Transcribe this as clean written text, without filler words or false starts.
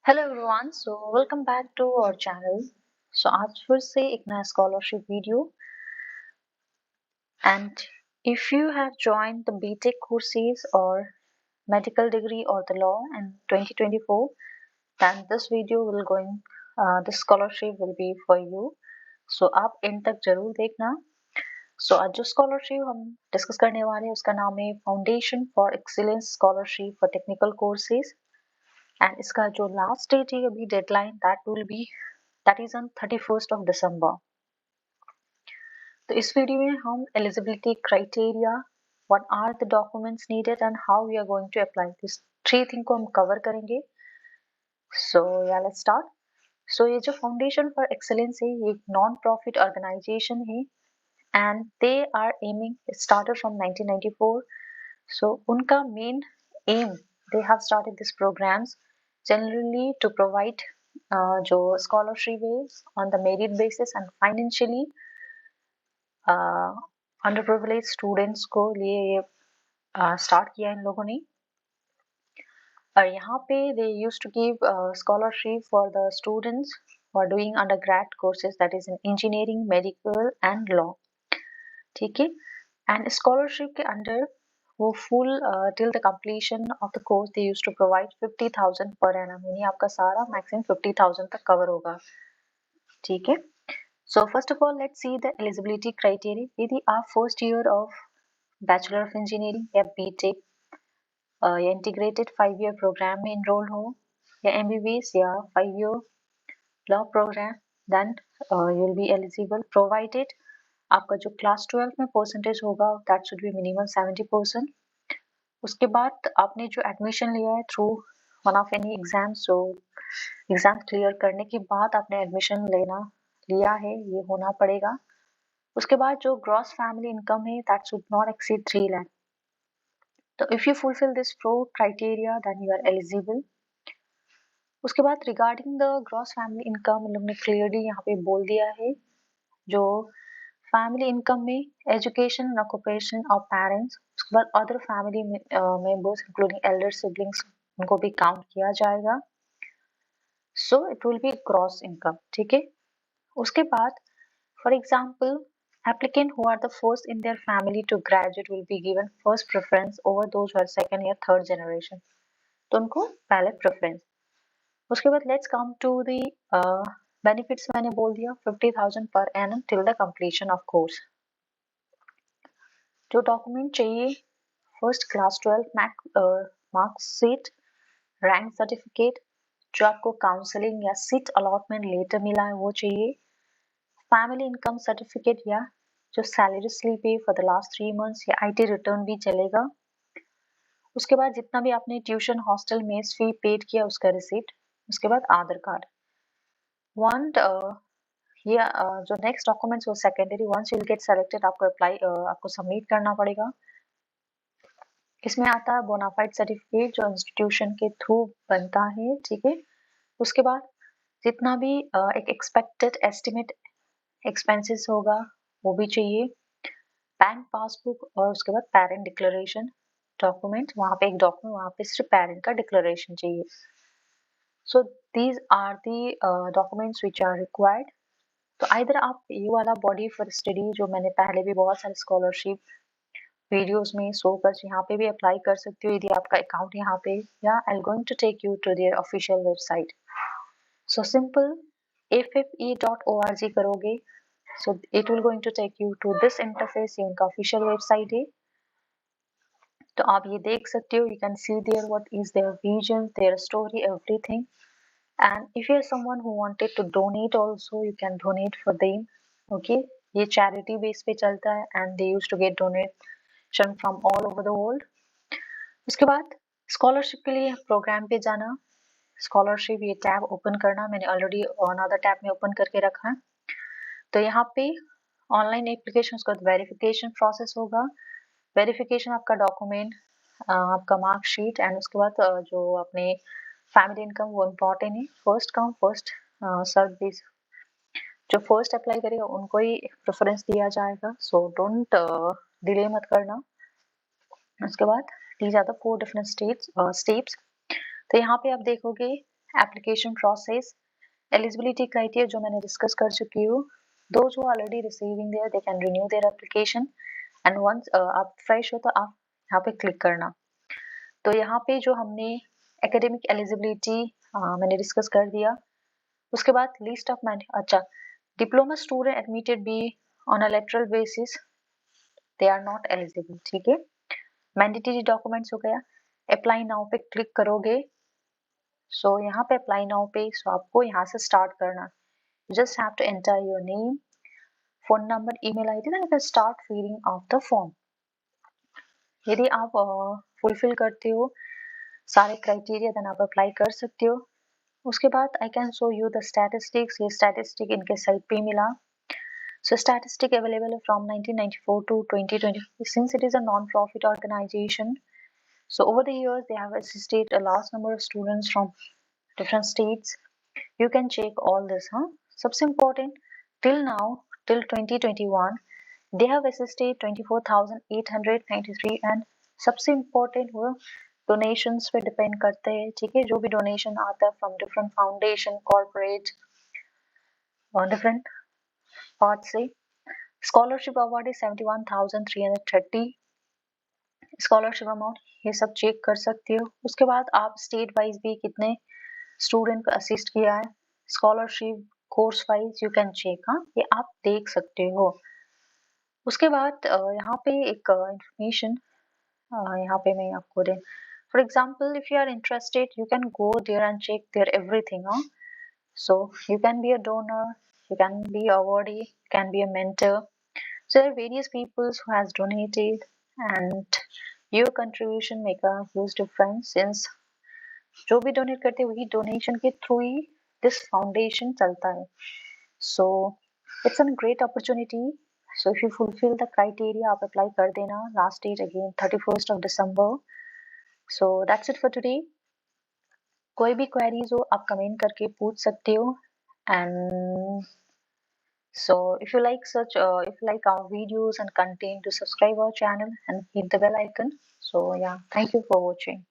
Hello everyone, so welcome back to our channel. आज फिर से एक नया scholarship video. And if you have joined the BTech courses और medical degree or the law in 2024, then this scholarship will be for you. So आप end तक जरूर देखना। आज जो स्कॉलरशिप हम डिस्कस करने वाले हैं उसका नाम है foundation for excellence scholarship for technical courses. And इसका जो लास्ट डेट है अभी deadline that is on 31st of December. तो इस वीडियो में हम eligibility criteria, what are the documents needed and how we are going to apply this three thing को हम कवर करेंगे। Let's start. ये जो फाउंडेशन फॉर एक्सेलेंस है ये एक नॉन प्रॉफिट ऑर्गेनाइजेशन है and they are aiming started from 1994। उनका main aim, they have started this programs generally to provide जो scholarship है on the merit basis and financially underprivileged students को लिए ये start किया इन लोगों ने। और यहाँ पे they used to give scholarship for the students who are doing undergrad courses, that is in engineering, medical and law। ठीक है। एंड स्कॉलरशिप के अंडर वो full till the completion of the course they used to provide 50,000 per annum, यानी आपका सारा maximum 50,000 तक cover होगा। ठीक है। So first of all let's see the eligibility criteria. यदि आप first year of bachelor of engineering या बीटेक या इंटीग्रेटेड 5 ईयर प्रोग्राम में इनरोल हो या एमबीबीएस या 5 year law program, then you will be eligible provided आपका जो क्लास 12 में परसेंटेज होगा दैट शुड बी मिनिमम 70%। उसके बाद आपने जो एडमिशन लिया है through one of any exams, जो एग्जाम क्लियर करने के बाद आपने एडमिशन लिया है, ये होना पड़ेगा। उसके बाद जो ग्रॉस फैमिली इनकम है that should not exceed 3 lakh. तो if you fulfil this four criteria then you are eligible. उसके बाद regarding the gross family income, हम लोग ने क्लियरली यहाँ पे बोल दिया है जो फैमिली इनकम में education and occupation of parents, उसके बाद other family members including Elder siblings, उनको भी काउंट किया जाएगा। सो it will be gross income. ठीक है। उसके बाद for example applicant who are the first in their family to graduate will be given first preference over those who are second या third generation, तो उनको पहले प्रेफरेंस। उसके बाद let's come to the benefits. मैंने बोल दिया 50,000 per annum till the completion of course. जो डॉक्यूमेंट चाहिए, first class 12 marksheet, rank certificate, जो आपको काउंसलिंग या सीट अलॉटमेंट लेटर मिला है वो चाहिए, फैमिली इनकम सर्टिफिकेट या जो सैलरी स्लिप है फॉर द लास्ट 3 मंथ्स या आईटी रिटर्न भी चलेगा। उसके बाद जितना भी आपने tuition hostel mess fee paid किया उसका रिसीट। उसके बाद आधार कार्ड। वन ये जो नेक्स्ट डॉक्यूमेंट्स वो secondary, once you will get selected आपको सबमिट करना पड़ेगा। इसमें आता है बोनाफाइड सर्टिफिकेट जो इंस्टीट्यूशन के थ्रू बनता है। ठीक है। उसके बाद जितना भी एक एक्सपेक्टेड एस्टिमेट एक्सपेंसेस होगा वो भी चाहिए, बैंक पासबुक, और उसके बाद पेरेंट डिक्लेरेशन डॉक्यूमेंट। वहाँ पे एक डॉक्यूमेंट, वहाँ पे सिर्फ पेरेंट का डिक्लेरेशन चाहिए। So these are the documents which are required. तो आइदर आप ये वाला बॉडी फॉर स्टडी जो मैंने पहले भी बहुत सारे स्कॉलरशिप वीडियोस में शो कर, यहाँ पे भी अप्लाई कर सकते हो यदि आपका अकाउंट यहाँ पे, या I am going to take you to their official website. So simple ffe.org करोगे, so it will going to take you to this interface. ये उनका ऑफिशियल वेबसाइट है, तो आप ये देख सकते हो। You can see their what is their vision, their story, everything. And if you are someone who wanted to donate also, you can donate for them. Okay, ये चैरिटी बेस पे चलता है and they used to get donation from all over the world. उसके बाद scholarship के लिए programme पे जाना, स्कॉलरशिप ये टैब ओपन करना। मैंने ऑलरेडी अनदर टैब में ओपन करके रखा है। तो यहाँ पे ऑनलाइन एप्लीकेशन, उसका वेरिफिकेशन प्रोसेस होगा। वेरिफिकेशन आपका डॉक्यूमेंट, आपका मार्कशीट, एंड उसके बाद जो अपने फैमिली इनकम वो इम्पोर्टेंट है। First come first serve this, जो फर्स्ट अप्लाई करेगा उनको ही प्रेफरेंस दिया जाएगा। सो डोंट डिले मत करना। उसके बाद these are the 4 different steps. तो यहाँ पे आप देखोगे एप्लीकेशन प्रोसेस, एलिजिबिलिटी क्राइटेरिया जो मैंने डिस्कस कर चुकी हूँ. Those who are already receiving there, they can renew their application. And once आप फ्रेश हो तो आप यहाँ पे क्लिक करना. तो यहाँ पे जो हमने एकेडमिक एलिजिबिलिटी मैंने डिस्कस कर दिया. उसके बाद लिस्ट ऑफ अच्छा, diploma student admitted be on a lateral basis, they are not eligible. ठीक है. मैंडेटरी डॉक्यूमेंट्स हो गया. अप्लाई नाउ पे क्लिक करोगे. सो यहाँ पे अप्लाई नाउ पे आपको यहाँ से स्टार्ट करना. You just have to enter your name, phone number, email ID, then you can start filling out the form. यदि आप फुलफिल करते हो सारे क्राइटेरिया देन आप अप्लाई कर सकते हो. उसके बाद I can show you the statistics. ये स्टैटिस्टिक इनके साइट पे मिला. So statistic available from 1994 to 2020. Since it is a non-profit organization, so over the years they have assisted a large number of students from different states. You can check all this. सबसे important, till now, till 2021, they have assisted 24,893 and सबसे important वो donations पे depend करते हैं. ठीक है. जो भी donation आता है from different foundation, corporate और different parts से. Scholarship award is 71,330. Scholarship amount ये सब चेक कर सकते हो. उसके बाद आप स्टेट वाइज भी कितने स्टूडेंट को असिस्ट किया है, scholarship course wise you can check. ये आप देख सकते हो. उसके बाद यहाँ पे एक इंफॉर्मेशन यहाँ पे मैं आपको दे. For example if you are interested you can go there and check there everything. So you can be a donor, you can be a awardee, you can be a mentor. So there are various people who has donated and your contribution make a huge difference since जो भी donate करते हैं वही donation के through he this foundation चलता है. So it's a great opportunity. So if you fulfill the criteria आप apply कर देना. Last date again 31st of December. So that's it for today. कोई भी क्वेरीज हो आप कमेंट करके पूछ सकते हो. And so if you like our videos and content, to subscribe our channel and hit the bell icon. So yeah, thank you for watching.